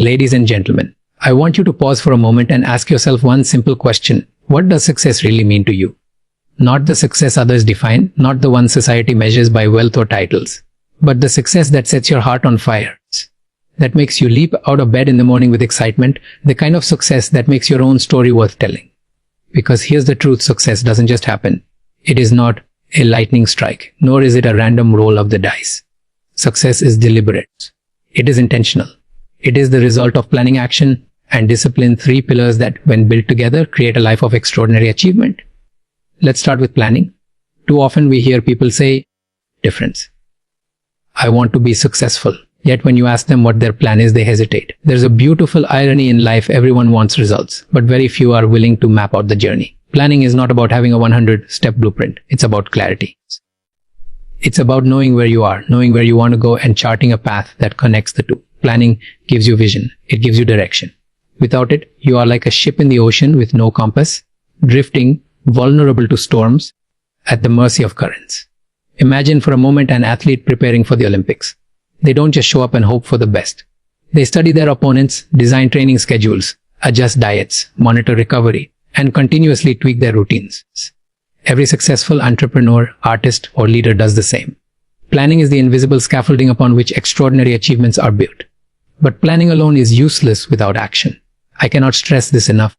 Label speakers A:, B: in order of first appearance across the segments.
A: Ladies and gentlemen, I want you to pause for a moment and ask yourself one simple question. What does success really mean to you? Not the success others define, not the one society measures by wealth or titles, but the success that sets your heart on fire, that makes you leap out of bed in the morning with excitement, the kind of success that makes your own story worth telling. Because here's the truth, success doesn't just happen. It is not a lightning strike, nor is it a random roll of the dice. Success is deliberate. It is intentional. It is the result of planning, action, and discipline, three pillars that, when built together, create a life of extraordinary achievement. Let's start with planning. Too often we hear people say, difference. I want to be successful. Yet when you ask them what their plan is, they hesitate. There's a beautiful irony in life. Everyone wants results, but very few are willing to map out the journey. Planning is not about having a 100-step blueprint. It's about clarity. It's about knowing where you are, knowing where you want to go, and charting a path that connects the two. Planning gives you vision. It gives you direction. Without it, you are like a ship in the ocean with no compass, drifting, vulnerable to storms, at the mercy of currents. Imagine for a moment an athlete preparing for the Olympics. They don't just show up and hope for the best. They study their opponents, design training schedules, adjust diets, monitor recovery, and continuously tweak their routines. Every successful entrepreneur, artist, or leader does the same. Planning is the invisible scaffolding upon which extraordinary achievements are built. But planning alone is useless without action. I cannot stress this enough.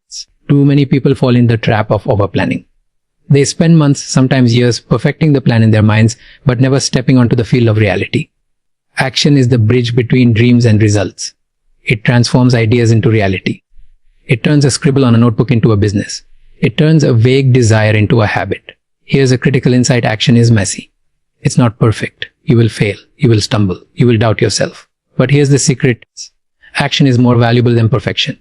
A: Too many people fall in the trap of over-planning. They spend months, sometimes years, perfecting the plan in their minds, but never stepping onto the field of reality. Action is the bridge between dreams and results. It transforms ideas into reality. It turns a scribble on a notebook into a business. It turns a vague desire into a habit. Here's a critical insight: action is messy. It's not perfect. You will fail. You will stumble. You will doubt yourself. But here's the secret. Action is more valuable than perfection.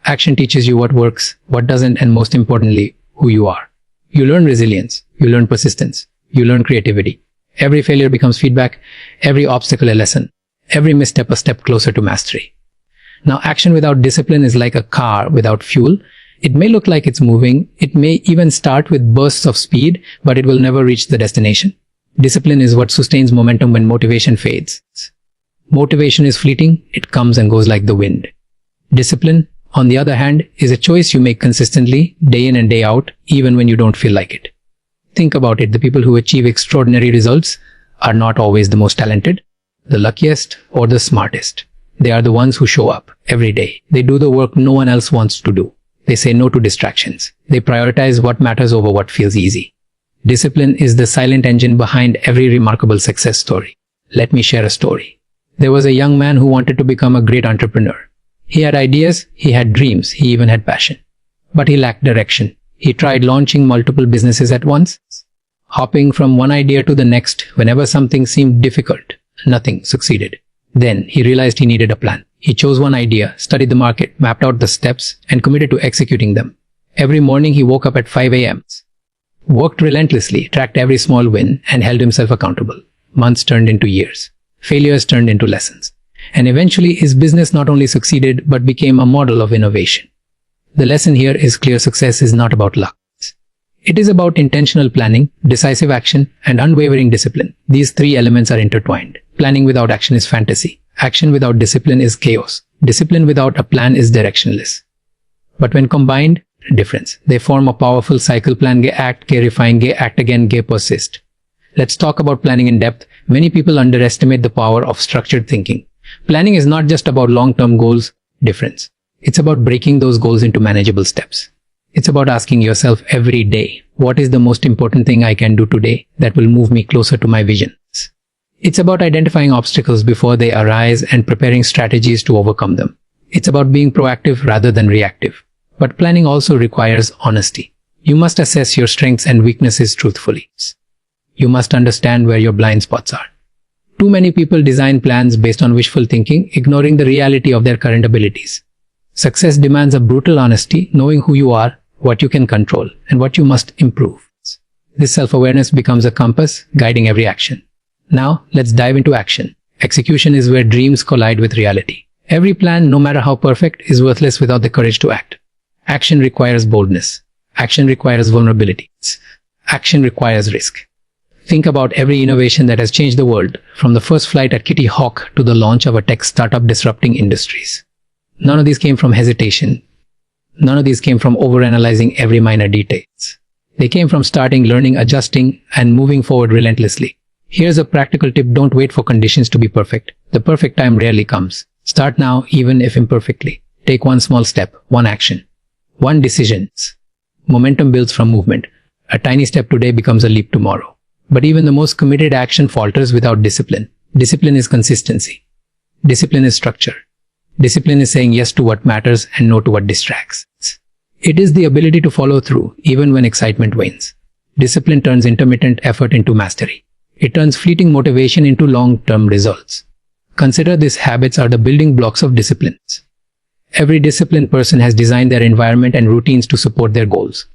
A: Action teaches you what works, what doesn't, and most importantly, who you are. You learn resilience. You learn persistence. You learn creativity. Every failure becomes feedback. Every obstacle a lesson. Every misstep a step closer to mastery. Now, action without discipline is like a car without fuel. It may look like it's moving. It may even start with bursts of speed, but it will never reach the destination. Discipline is what sustains momentum when motivation fades. Motivation is fleeting. It comes and goes like the wind. Discipline, on the other hand, is a choice you make consistently, day in and day out, even when you don't feel like it. Think about it. The people who achieve extraordinary results are not always the most talented, the luckiest, or the smartest. They are the ones who show up every day. They do the work no one else wants to do. They say no to distractions. They prioritize what matters over what feels easy. Discipline is the silent engine behind every remarkable success story. Let me share a story. There was a young man who wanted to become a great entrepreneur. He had ideas, he had dreams, he even had passion. But he lacked direction. He tried launching multiple businesses at once, hopping from one idea to the next whenever something seemed difficult. Nothing succeeded. Then he realized he needed a plan. He chose one idea, studied the market, mapped out the steps, and committed to executing them. Every morning he woke up at 5 a.m., worked relentlessly, tracked every small win, and held himself accountable. Months turned into years. Failures turned into lessons. And eventually his business not only succeeded, but became a model of innovation. The lesson here is clear: success is not about luck. It is about intentional planning, decisive action, and unwavering discipline. These three elements are intertwined. Planning without action is fantasy. Action without discipline is chaos. Discipline without a plan is directionless. But when combined, difference. They form a powerful cycle. Plan, act, refine, act again, persist. Let's talk about planning in depth. Many people underestimate the power of structured thinking. Planning is not just about long-term goals. Difference. It's about breaking those goals into manageable steps. It's about asking yourself every day, what is the most important thing I can do today that will move me closer to my vision? It's about identifying obstacles before they arise and preparing strategies to overcome them. It's about being proactive rather than reactive. But planning also requires honesty. You must assess your strengths and weaknesses truthfully. You must understand where your blind spots are. Too many people design plans based on wishful thinking, ignoring the reality of their current abilities. Success demands a brutal honesty, knowing who you are, what you can control, and what you must improve. This self-awareness becomes a compass, guiding every action. Now, let's dive into action. Execution is where dreams collide with reality. Every plan, no matter how perfect, is worthless without the courage to act. Action requires boldness. Action requires vulnerability. Action requires risk. Think about every innovation that has changed the world, from the first flight at Kitty Hawk to the launch of a tech startup disrupting industries. None of these came from hesitation. None of these came from overanalyzing every minor detail. They came from starting, learning, adjusting, and moving forward relentlessly. Here's a practical tip: don't wait for conditions to be perfect. The perfect time rarely comes. Start now, even if imperfectly. Take one small step, one action, one decision. Momentum builds from movement. A tiny step today becomes a leap tomorrow. But even the most committed action falters without discipline. Discipline is consistency. Discipline is structure. Discipline is saying yes to what matters and no to what distracts. It is the ability to follow through even when excitement wanes. Discipline turns intermittent effort into mastery. It turns fleeting motivation into long-term results. Consider these habits are the building blocks of disciplines. Every disciplined person has designed their environment and routines to support their goals.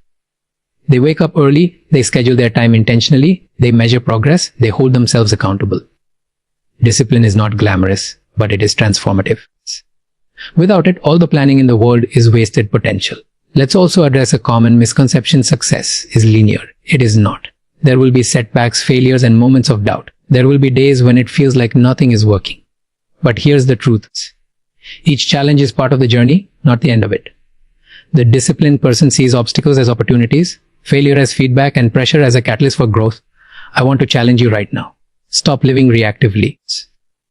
A: They wake up early, they schedule their time intentionally, they measure progress, they hold themselves accountable. Discipline is not glamorous, but it is transformative. Without it, all the planning in the world is wasted potential. Let's also address a common misconception: success is linear. It is not. There will be setbacks, failures, and moments of doubt. There will be days when it feels like nothing is working. But here's the truth. Each challenge is part of the journey, not the end of it. The disciplined person sees obstacles as opportunities, failure as feedback, and pressure as a catalyst for growth. I want to challenge you right now. Stop living reactively.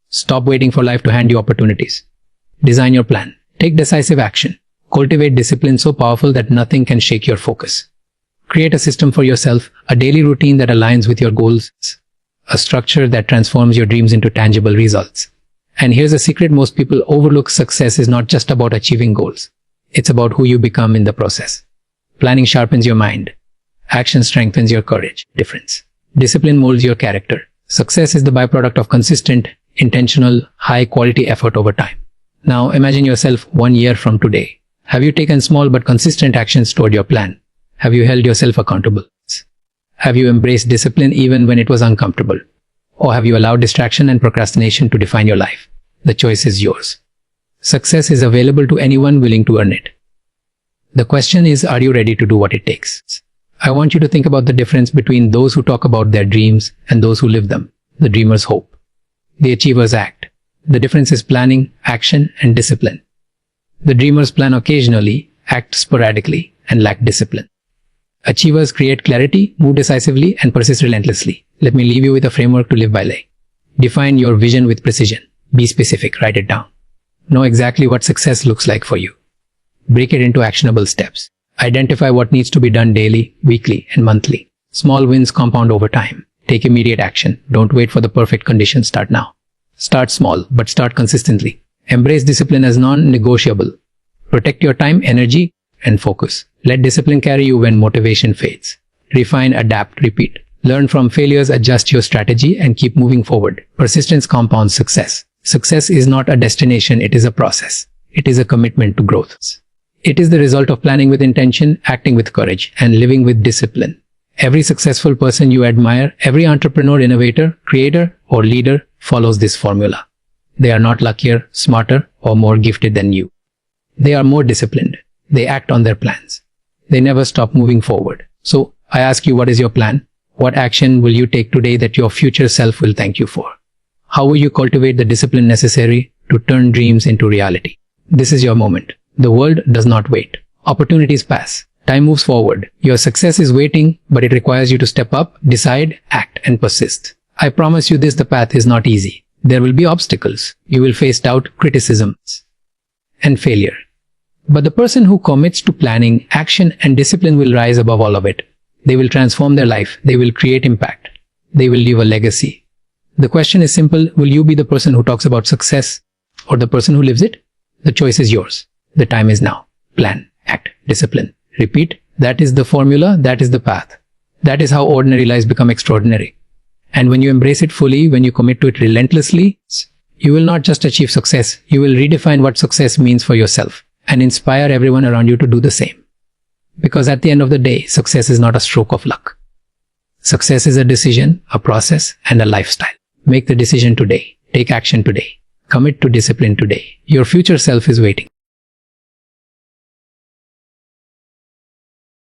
A: Stop waiting for life to hand you opportunities. Design your plan. Take decisive action. Cultivate discipline so powerful that nothing can shake your focus. Create a system for yourself, a daily routine that aligns with your goals, a structure that transforms your dreams into tangible results. And here's a secret most people overlook: success is not just about achieving goals. It's about who you become in the process. Planning sharpens your mind. Action strengthens your courage. Difference. Discipline molds your character. Success is the byproduct of consistent, intentional, high-quality effort over time. Now imagine yourself 1 year from today. Have you taken small but consistent actions toward your plan? Have you held yourself accountable? Have you embraced discipline even when it was uncomfortable? Or have you allowed distraction and procrastination to define your life? The choice is yours. Success is available to anyone willing to earn it. The question is, are you ready to do what it takes? I want you to think about the difference between those who talk about their dreams and those who live them. The dreamers hope. The achievers act. The difference is planning, action, and discipline. The dreamers plan occasionally, act sporadically, and lack discipline. Achievers create clarity, move decisively, and persist relentlessly. Let me leave you with a framework to live by. Define your vision with precision. Be specific, write it down. Know exactly what success looks like for you. Break it into actionable steps. Identify what needs to be done daily, weekly, and monthly. Small wins compound over time. Take immediate action. Don't wait for the perfect conditions. Start now. Start small, but start consistently. Embrace discipline as non-negotiable. Protect your time, energy, and focus. Let discipline carry you when motivation fades. Refine, adapt, repeat. Learn from failures, adjust your strategy, and keep moving forward. Persistence compounds success. Success is not a destination, it is a process. It is a commitment to growth. It is the result of planning with intention, acting with courage, and living with discipline. Every successful person you admire, every entrepreneur, innovator, creator, or leader follows this formula. They are not luckier, smarter, or more gifted than you. They are more disciplined. They act on their plans. They never stop moving forward. So, I ask you, what is your plan? What action will you take today that your future self will thank you for? How will you cultivate the discipline necessary to turn dreams into reality? This is your moment. The world does not wait. Opportunities pass. Time moves forward. Your success is waiting, but it requires you to step up, decide, act, and persist. I promise you this: the path is not easy. There will be obstacles. You will face doubt, criticisms, and failure. But the person who commits to planning, action, and discipline will rise above all of it. They will transform their life. They will create impact. They will leave a legacy. The question is simple: will you be the person who talks about success or the person who lives it? The choice is yours. The time is now. Plan, act, discipline. Repeat. That is the formula. That is the path. That is how ordinary lives become extraordinary. And when you embrace it fully, when you commit to it relentlessly, you will not just achieve success, you will redefine what success means for yourself and inspire everyone around you to do the same. Because at the end of the day, success is not a stroke of luck. Success is a decision, a process, and a lifestyle. Make the decision today. Take action today. Commit to discipline today. Your future self is waiting.